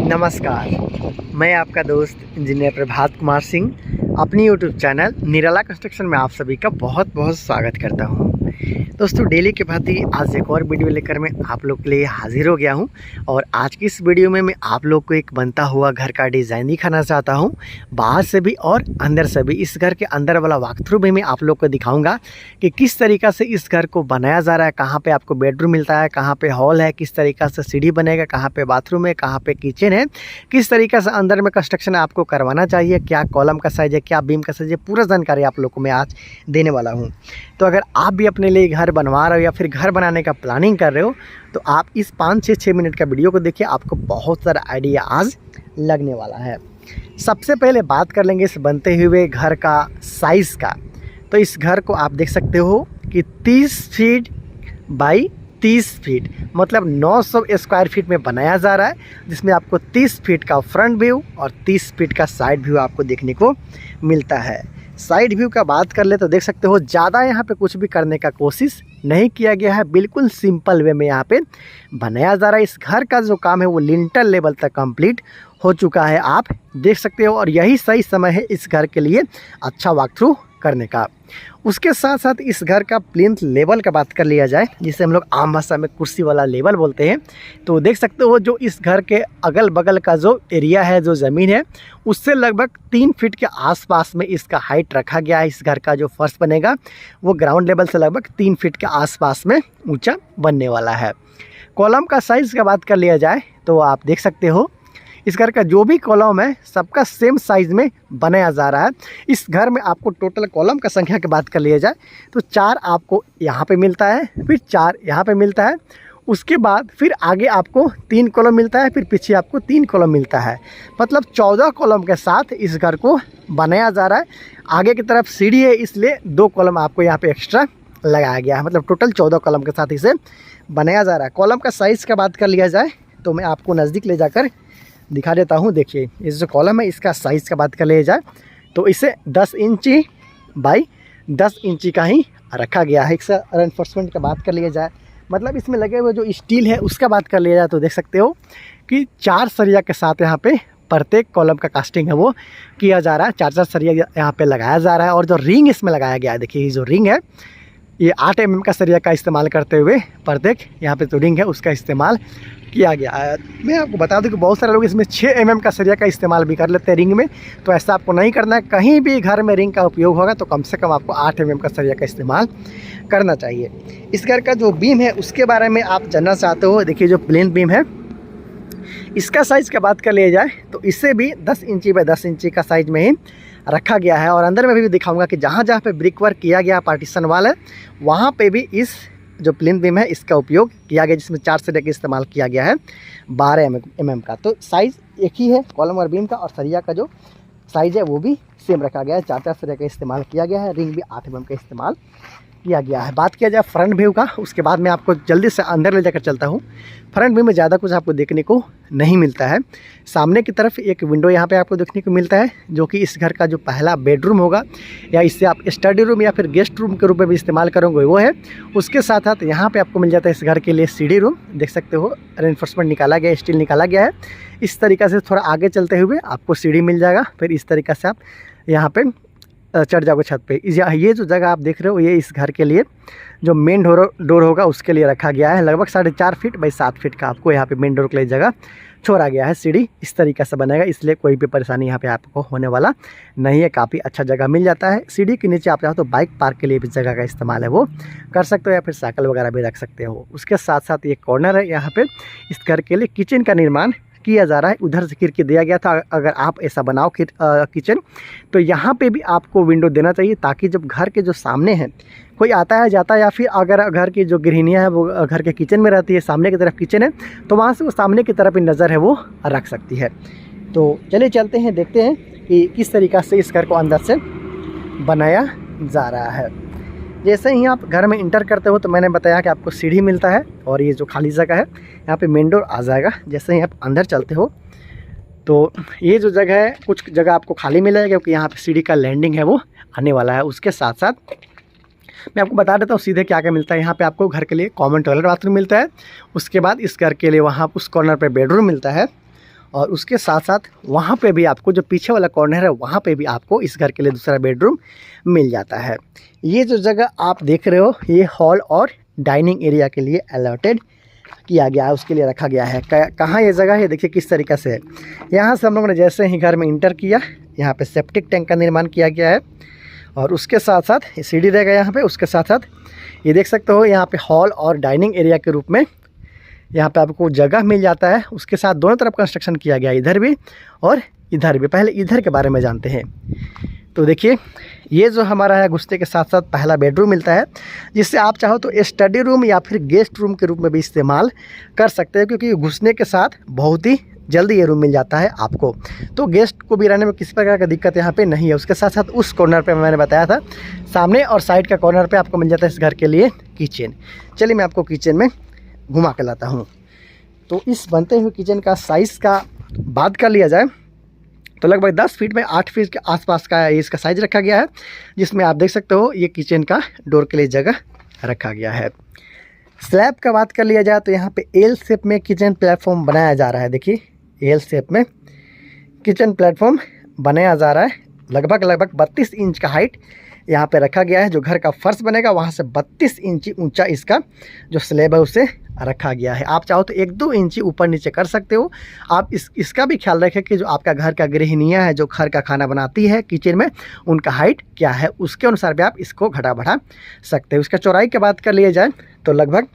नमस्कार, मैं आपका दोस्त इंजीनियर प्रभात कुमार सिंह अपनी यूट्यूब चैनल निराला कंस्ट्रक्शन में आप सभी का बहुत बहुत स्वागत करता हूं। दोस्तों, डेली के भांति आज एक और वीडियो लेकर मैं आप लोग के लिए हाजिर हो गया हूं और आज की इस वीडियो में मैं आप लोग को एक बनता हुआ घर का डिज़ाइन दिखाना चाहता हूं, बाहर से भी और अंदर से भी। इस घर के अंदर वाला वॉक थ्रू भी मैं आप लोग को दिखाऊंगा कि किस तरीक़ा से इस घर को बनाया जा रहा है, कहाँ पे आपको बेडरूम मिलता है, कहाँ पे हॉल है, किस तरीक़ा से सीढ़ी बनेगा, कहाँ पे बाथरूम है, कहाँ पे किचन है, किस तरीक़े से अंदर में कंस्ट्रक्शन आपको करवाना चाहिए, क्या कॉलम का साइज़ है, क्या बीम का साइज़ है, पूरा जानकारी आप लोग को मैं आज देने वाला हूँ। तो अगर आप भी अपने लिए घर बनवा रहे हो या फिर घर बनाने का प्लानिंग कर रहे हो तो आप इस 5 से 6 मिनट का वीडियो को देखिए, आपको बहुत सारा आइडिया आज लगने वाला है। सबसे पहले बात कर लेंगे इस बनते हुए घर का साइज़ का। तो इस घर को आप देख सकते हो कि 30 फीट बाई 30 फीट मतलब 900 स्क्वायर फीट में बनाया जा रहा है, जिसमें आपको 30 फीट का फ्रंट व्यू और 30 फीट का साइड व्यू आपको देखने को मिलता है। साइड व्यू का बात कर ले तो देख सकते हो ज़्यादा यहाँ पे कुछ भी करने का कोशिश नहीं किया गया है, बिल्कुल सिंपल वे में यहाँ पे बनाया जा रहा है। इस घर का जो काम है वो लिंटर लेवल तक कंप्लीट हो चुका है, आप देख सकते हो, और यही सही समय है इस घर के लिए अच्छा वॉक थ्रू करने का। उसके साथ साथ इस घर का प्लिंथ लेवल का बात कर लिया जाए, जिसे हम लोग आम भाषा में कुर्सी वाला लेवल बोलते हैं, तो देख सकते हो जो इस घर के अगल बगल का जो एरिया है, जो ज़मीन है, उससे लगभग 3 फीट के आसपास में इसका हाइट रखा गया है। इस घर का जो फर्श बनेगा वो ग्राउंड लेवल से लगभग 3 फीट के आसपास में ऊँचा बनने वाला है। कॉलम का साइज़ का बात कर लिया जाए तो आप देख सकते हो इस घर का जो भी कॉलम है सबका सेम साइज़ में बनाया जा रहा है। इस घर में आपको टोटल कॉलम का संख्या की बात कर लिया जाए तो 4 आपको यहाँ पे मिलता है, फिर 4 यहाँ पे मिलता है, उसके बाद फिर आगे आपको 3 कॉलम मिलता है, फिर पीछे आपको 3 कॉलम मिलता है, मतलब 14 कॉलम के साथ इस घर को बनाया जा रहा है। आगे की तरफ सीढ़ी है इसलिए 2 कॉलम आपको यहाँ पे एक्स्ट्रा लगाया गया है, मतलब टोटल 14 कॉलम के साथ इसे बनाया जा रहा है। कॉलम का साइज़ का बात कर लिया जाए तो मैं आपको नज़दीक ले जाकर दिखा देता हूँ। देखिए इस जो कॉलम है इसका साइज़ का बात कर लिया जाए तो इसे 10 इंची बाई 10 इंची का ही रखा गया है। इसका रेनफोर्समेंट का बात कर लिया जाए, मतलब इसमें लगे हुए जो स्टील है उसका बात कर लिया जाए तो देख सकते हो कि 4 सरिया के साथ यहाँ पे प्रत्येक कॉलम का कास्टिंग है वो किया जा रहा है। 4-4 सरिया यहाँ पे लगाया जा रहा है और जो रिंग इसमें लगाया गया है, देखिए ये जो रिंग है ये 8 mm का सरिया का इस्तेमाल करते हुए प्रत्येक यहाँ पे जो रिंग है उसका इस्तेमाल किया गया है। मैं आपको बता दूं कि बहुत सारे लोग इसमें 6 mm का सरिया का इस्तेमाल भी कर लेते हैं रिंग में, तो ऐसा आपको नहीं करना है। कहीं भी घर में रिंग का उपयोग होगा तो कम से कम आपको 8 mm का सरिया का इस्तेमाल करना चाहिए। इस घर का जो बीम है उसके बारे में आप जानना चाहते हो, देखिए जो प्लेन बीम है इसका साइज़ का बात कर लिया जाए तो इससे भी 10 इंची बाई 10 इंची का साइज़ में ही रखा गया है। और अंदर में भी दिखाऊंगा कि जहाँ जहाँ पे ब्रिक वर्क किया गया पार्टीशन वाल है वहाँ पे भी इस जो प्लिंथ बीम है इसका उपयोग किया गया, जिसमें 4 सरिया का इस्तेमाल किया गया है 12 mm का। तो साइज़ एक ही है कॉलम और बीम का, और सरिया का जो साइज़ है वो भी सेम रखा गया है। 4-4 सरिया का इस्तेमाल किया गया है, रिंग भी 8 mm का इस्तेमाल किया गया है। बात किया जाए फ्रंट व्यू का, उसके बाद मैं आपको जल्दी से अंदर ले जाकर चलता हूँ। फ्रंट व्यू में ज़्यादा कुछ आपको देखने को नहीं मिलता है। सामने की तरफ एक विंडो यहाँ पे आपको देखने को मिलता है, जो कि इस घर का जो पहला बेडरूम होगा या इससे आप स्टडी रूम या फिर गेस्ट रूम के रूप में भी इस्तेमाल करोगे वो है। उसके साथ साथ यहाँ पर आपको मिल जाता है इस घर के लिए सीढ़ी रूम, देख सकते हो रेनफोर्समेंट निकाला गया है, स्टील निकाला गया है। इस तरीक़े से थोड़ा आगे चलते हुए आपको सीढ़ी मिल जाएगा, फिर इस तरीक़े से आप यहाँ पर चढ़ जाओगे छत पे। ये जो जगह आप देख रहे हो ये इस घर के लिए जो मेन डोर होगा उसके लिए रखा गया है। लगभग 4.5 फीट बाई 7 फीट का आपको यहाँ पे मेन डोर के लिए जगह छोड़ा गया है। सीढ़ी इस तरीके से बनेगा, इसलिए कोई भी परेशानी यहाँ पे आपको होने वाला नहीं है, काफ़ी अच्छा जगह मिल जाता है। सीढ़ी के नीचे आप चाहो तो बाइक पार्क के लिए भी जगह का इस्तेमाल है वो कर सकते हो, या फिर साइकिल वगैरह भी रख सकते हो। उसके साथ साथ ये कॉर्नर है, यहाँ पर इस घर के लिए किचन का निर्माण किया जा रहा है। उधर से खिड़की दिया गया था, अगर आप ऐसा बनाओ किचन तो यहाँ पे भी आपको विंडो देना चाहिए, ताकि जब घर के जो सामने है कोई आता है जाता है, या फिर अगर घर की जो गृहिणियाँ हैं वो घर के किचन में रहती है, सामने की तरफ किचन है, तो वहाँ से वो सामने की तरफ नज़र है वो रख सकती है। तो चलिए चलते हैं, देखते हैं कि किस तरीक़ा से इस घर को अंदर से बनाया जा रहा है। जैसे ही आप घर में इंटर करते हो तो मैंने बताया कि आपको सीढ़ी मिलता है और ये जो खाली जगह है यहाँ पे मेन डोर आ जाएगा। जैसे ही आप अंदर चलते हो तो ये जो जगह है कुछ जगह आपको खाली मिलेगा, क्योंकि यहाँ पे सीढ़ी का लैंडिंग है वो आने वाला है। उसके साथ साथ मैं आपको बता देता हूँ सीधे क्या क्या मिलता है। यहाँ पे आपको घर के लिए कॉमन टॉयलेट बाथरूम मिलता है, उसके बाद इस घर के लिए वहाँ उस कॉर्नर पे बेडरूम मिलता है, और उसके साथ साथ वहाँ पे भी आपको जो पीछे वाला कॉर्नर है वहाँ पे भी आपको इस घर के लिए दूसरा बेडरूम मिल जाता है। ये जो जगह आप देख रहे हो ये हॉल और डाइनिंग एरिया के लिए अलॉटेड किया गया है, उसके लिए रखा गया है। कहाँ ये जगह है देखिए किस तरीक़े से है। यहाँ से हम लोगों ने जैसे ही घर में इंटर किया, यहाँ पे सेप्टिक टैंक का निर्माण किया गया है, और उसके साथ साथ सीढ़ी रहेगा यहाँ पे। उसके साथ साथ ये देख सकते हो यहाँ पे हॉल और डाइनिंग एरिया के रूप में यहाँ पे आपको जगह मिल जाता है। उसके साथ दोनों तरफ कंस्ट्रक्शन किया गया, इधर भी और इधर भी। पहले इधर के बारे में जानते हैं। तो देखिए ये जो हमारा है घुसने के साथ साथ पहला बेडरूम मिलता है, जिससे आप चाहो तो स्टडी रूम या फिर गेस्ट रूम के रूप में भी इस्तेमाल कर सकते हैं, क्योंकि घुसने के साथ बहुत ही जल्दी ये रूम मिल जाता है आपको। तो गेस्ट को भी रहने में किसी प्रकार का दिक्कत यहाँ पे नहीं है। उसके साथ साथ उस कॉर्नर पे मैंने बताया था सामने और साइड का कॉर्नर पे आपको मिल जाता है इस घर के लिए किचन। चलिए मैं आपको किचन में घुमा के लाता हूँ। तो इस बनते हुए किचन का साइज़ का बात कर लिया जाए तो लगभग 10 फीट में 8 फीट के आसपास का इसका साइज़ रखा गया है, जिसमें आप देख सकते हो ये किचन का डोर के लिए जगह रखा गया है। स्लैब का बात कर लिया जाए तो यहाँ पे एल शेप में किचन प्लेटफॉर्म बनाया जा रहा है। देखिए एल शेप में किचन प्लेटफॉर्म बनाया जा रहा है। लगभग 32 इंच का हाइट यहाँ पे रखा गया है। जो घर का फर्श बनेगा वहाँ से 32 इंच ऊंचा इसका जो स्लैब है उसे रखा गया है। आप चाहो तो 1-2 इंच ऊपर नीचे कर सकते हो। आप इसका भी ख्याल रखें कि जो आपका घर का गृहिणियाँ है जो घर का खाना बनाती है किचन में, उनका हाइट क्या है, उसके अनुसार भी आप इसको घटा बढ़ा सकते हो। इसका चौड़ाई की बात कर लिया जाए तो लगभग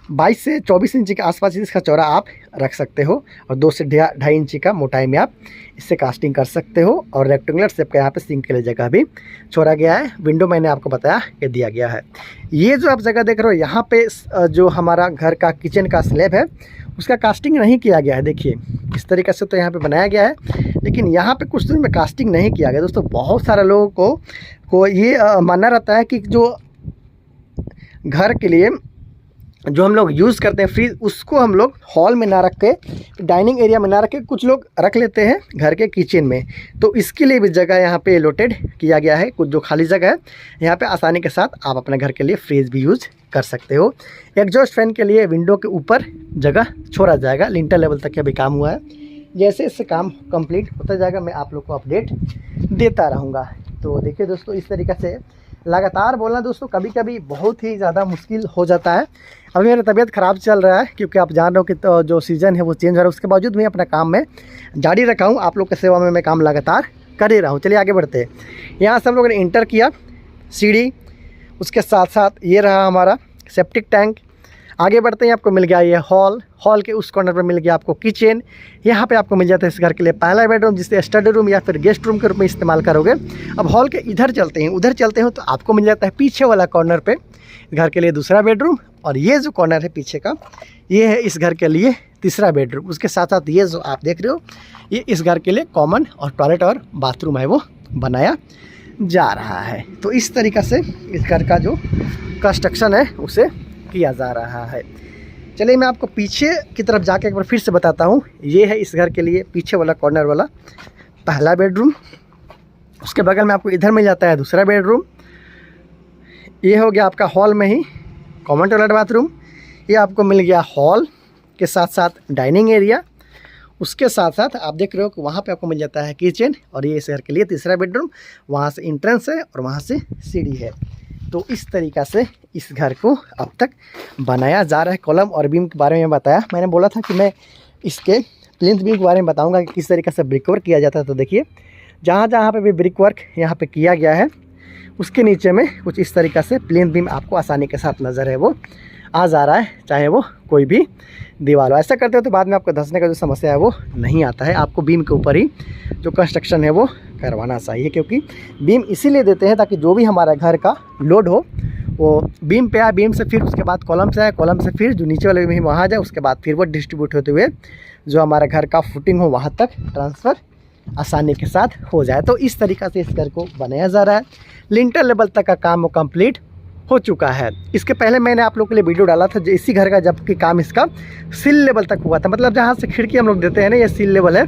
22 से 24 इंच के आसपास इसका चौड़ा आप रख सकते हो, और 2 से 2.5 इंच का मोटाई में आप इससे कास्टिंग कर सकते हो। और रेक्टेंगुलर शेप का यहाँ पे सिंक के लिए जगह भी छोड़ा गया है। विंडो मैंने आपको बताया कि दिया गया है। ये जो आप जगह देख रहे हो यहाँ पे जो हमारा घर का किचन का स्लैब है उसका कास्टिंग नहीं किया गया है। देखिए इस तरीके से तो यहाँ पे बनाया गया है, लेकिन यहाँ पे कुछ दिन में कास्टिंग नहीं किया गया। दोस्तों बहुत सारे लोगों को ये मानना रहता है कि जो घर के लिए जो हम लोग यूज़ करते हैं फ्रिज, उसको हम लोग हॉल में ना रख के डाइनिंग एरिया में ना रख के कुछ लोग रख लेते हैं घर के किचन में। तो इसके लिए भी जगह यहाँ पे अलॉटेड किया गया है। कुछ जो खाली जगह है यहाँ पे आसानी के साथ आप अपने घर के लिए फ्रिज भी यूज़ कर सकते हो। एग्जॉस्ट फैन के लिए विंडो के ऊपर जगह छोड़ा जाएगा। लिंटर लेवल तक अभी काम हुआ है। जैसे इससे काम कंप्लीट होता जाएगा मैं आप लोग को अपडेट देता रहूँगा। तो देखिए दोस्तों इस तरीक़े से लगातार बोलना दोस्तों कभी कभी बहुत ही ज़्यादा मुश्किल हो जाता है। अभी मेरी तबीयत ख़राब चल रहा है, क्योंकि आप जान रहे हो कि तो जो सीज़न है वो चेंज हो रहा है। उसके बावजूद मैं अपना काम में जारी रखा हूँ। आप लोग की सेवा में मैं काम लगातार कर ही रहा हूँ। चलिए आगे बढ़ते हैं। यहाँ से हम लोगों ने इंटर किया सीढ़ी, उसके साथ साथ ये रहा हमारा सेप्टिक टैंक। आगे बढ़ते हैं आपको मिल गया ये हॉल के उस कॉर्नर पर मिल गया आपको किचन। यहाँ पे आपको मिल जाता है इस घर के लिए पहला बेडरूम, जिसे स्टडी रूम या फिर गेस्ट रूम के रूप में इस्तेमाल करोगे। अब हॉल के उधर चलते हैं तो आपको मिल जाता है पीछे वाला कॉर्नर पे घर के लिए दूसरा बेडरूम, और ये जो कॉर्नर है पीछे का ये है इस घर के लिए तीसरा बेडरूम। उसके साथ साथ ये जो आप देख रहे हो ये इस घर के लिए कॉमन और टॉयलेट और बाथरूम है वो बनाया जा रहा है। तो इस तरीक़ा से इस घर का जो कंस्ट्रक्शन है उसे किया जा रहा है। चलिए मैं आपको पीछे की तरफ जाके एक बार फिर से बताता हूँ। ये है इस घर के लिए पीछे वाला कॉर्नर वाला पहला बेडरूम। उसके बगल में आपको इधर मिल जाता है दूसरा बेडरूम। ये हो गया आपका हॉल में ही कॉमन टॉयलेट बाथरूम। ये आपको मिल गया हॉल के साथ साथ डाइनिंग एरिया। उसके साथ साथ आप देख रहे हो कि वहाँ पे आपको मिल जाता है किचन, और ये इस घर के लिए तीसरा बेडरूम। वहाँ से इंट्रेंस है और वहाँ से सीढ़ी है। तो इस तरीक़ा से इस घर को अब तक बनाया जा रहा है। कॉलम और बीम के बारे में बताया। मैंने बोला था कि मैं इसके प्लिंथ बीम के बारे में बताऊंगा कि किस तरीक़े से ब्रिक वर्क किया जाता है। तो देखिए जहाँ जहाँ पे भी ब्रिक वर्क यहाँ पे किया गया है उसके नीचे में कुछ इस तरीक़ा से प्लिंथ बीम आपको आसानी के साथ नज़र है वो आ जा रहा है, चाहे वो कोई भी दीवार हो। ऐसा करते हो तो बाद में आपको धंसने का जो समस्या है वो नहीं आता है। आपको बीम के ऊपर ही जो कंस्ट्रक्शन है वो करवाना चाहिए, क्योंकि बीम इसीलिए देते हैं ताकि जो भी हमारा घर का लोड हो वो बीम पे आए, बीम से फिर उसके बाद कॉलम से आए, कॉलम से फिर जो नीचे वाले बीम वहाँ जाए, उसके बाद फिर वो डिस्ट्रीब्यूट होते हुए जो हमारा घर का फुटिंग हो वहाँ तक ट्रांसफ़र आसानी के साथ हो जाए। तो इस तरीक़ा से इस घर को बनाया जा रहा है। लिंटर लेवल तक का काम कंप्लीट हो चुका है। इसके पहले मैंने आप लोगों के लिए वीडियो डाला था इसी घर का, जबकि काम इसका सील लेवल तक हुआ था। मतलब जहाँ से खिड़की हम लोग देते हैं ना ये सील लेवल है,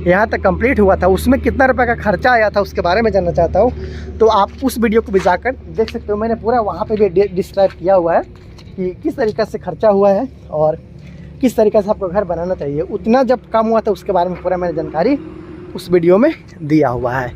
यहाँ तक कंप्लीट हुआ था उसमें कितना रुपए का खर्चा आया था उसके बारे में जानना चाहता हूँ तो आप उस वीडियो को भी जाकर देख सकते हो। मैंने पूरा वहाँ पे भी डिस्क्राइब किया हुआ है कि किस तरीक़े से खर्चा हुआ है और किस तरीके से आपको घर बनाना चाहिए। उतना जब कम हुआ था उसके बारे में पूरा मैंने जानकारी उस वीडियो में दिया हुआ है।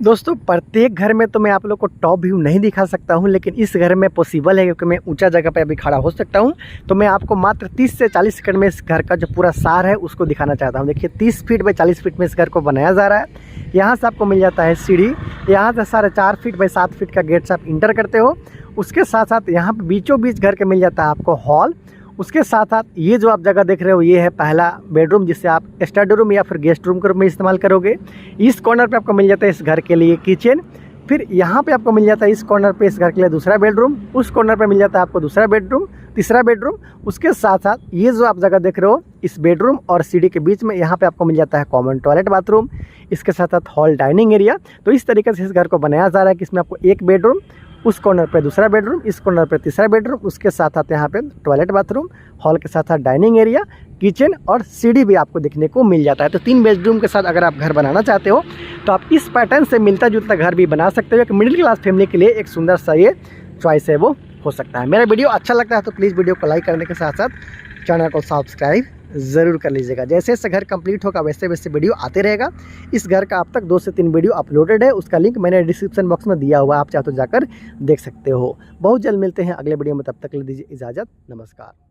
दोस्तों प्रत्येक घर में तो मैं आप लोग को टॉप व्यू नहीं दिखा सकता हूं, लेकिन इस घर में पॉसिबल है क्योंकि मैं ऊंचा जगह पे अभी खड़ा हो सकता हूं। तो मैं आपको मात्र 30 से 40 सेकंड में इस घर का जो पूरा सार है उसको दिखाना चाहता हूं। देखिए 30 फीट बाई 40 फीट में इस घर को बनाया जा रहा है। यहाँ से आपको मिल जाता है सीढ़ी, यहाँ से 4.5 फीट बाई 7 फीट का गेट से आप इंटर करते हो। उसके साथ साथ यहाँ पर बीचों बीच घर के मिल जाता है आपको हॉल। उसके साथ साथ ये जो आप जगह देख रहे हो ये है पहला बेडरूम, जिसे आप स्टडी रूम या फिर गेस्ट रूम के रूप में इस्तेमाल करोगे। इस कॉर्नर पे आपको मिल जाता है इस घर के लिए किचन। फिर यहाँ पे आपको मिल जाता है इस कॉर्नर पे इस घर के लिए दूसरा बेडरूम। उस कॉर्नर पे मिल जाता है आपको दूसरा बेडरूम, तीसरा बेडरूम। उसके साथ साथ ये जो आप जगह देख रहे हो इस बेडरूम और सीढ़ी के बीच में यहाँ पे आपको मिल जाता है कॉमन टॉयलेट बाथरूम। इसके साथ साथ हॉल डाइनिंग एरिया। तो इस तरीके से इस घर को बनाया जा रहा है कि इसमें आपको एक बेडरूम, उस कॉर्नर पे दूसरा बेडरूम, इस कॉर्नर पे तीसरा बेडरूम, उसके साथ साथ यहाँ पे टॉयलेट बाथरूम, हॉल के साथ साथ डाइनिंग एरिया, किचन और सीढ़ी भी आपको देखने को मिल जाता है। तो 3 बेडरूम के साथ अगर आप घर बनाना चाहते हो तो आप इस पैटर्न से मिलता जुलता घर भी बना सकते हो। एक मिडिल क्लास फैमिली के लिए एक सुंदर सा ये चॉइस है वो हो सकता है। मेरा वीडियो अच्छा लगता है तो प्लीज़ वीडियो को लाइक करने के साथ साथ चैनल को सब्सक्राइब ज़रूर कर लीजिएगा। जैसे जैसे घर कंप्लीट होगा वैसे वैसे वीडियो आते रहेगा। इस घर का अब तक 2 से 3 वीडियो अपलोडेड है, उसका लिंक मैंने डिस्क्रिप्शन बॉक्स में दिया हुआ है, आप चाहो तो जाकर देख सकते हो। बहुत जल्द मिलते हैं अगले वीडियो में, तब तक ले दीजिए इजाज़त, नमस्कार।